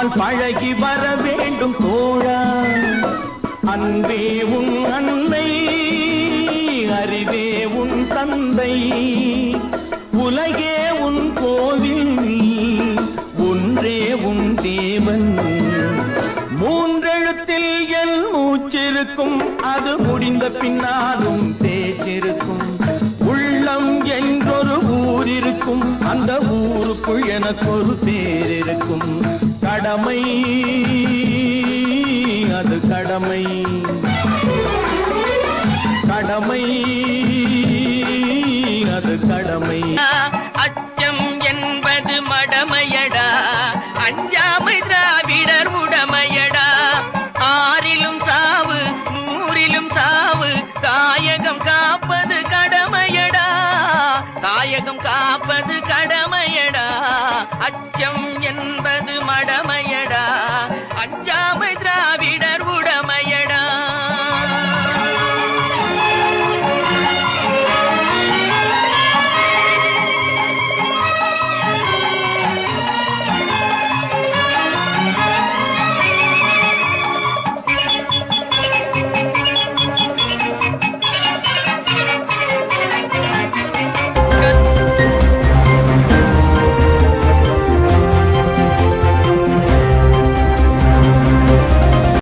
பேசாமல் பழகி வர வேண்டும் தோழா. அன்பே உன் அன்னை, அறிவே உன் தந்தை, உலகே உன் கோவில், ஒன்றே உன் தேவன். மூன்றெழுத்தில் என் மூச்சிருக்கும், அது முடிந்த பின்னாலும் பேச்சிருக்கும். உள்ளம் என்றொரு ஊர் இருக்கும், அந்த ஊருக்குள் எனக்கொரு பேர் இருக்கும். கடமை அது கடமை, கடமை அது கடமை. அச்சம் என்பது மடமையடா, அஞ்சாமை திராவிடர் உடமையடா. ஆறிலும் சாவு நூறிலும் சாவு, தாயகம் காப்பது கடமையடா, தாயகம் காப்பது கடமையடா. அச்சம் என்பது மடமையடா.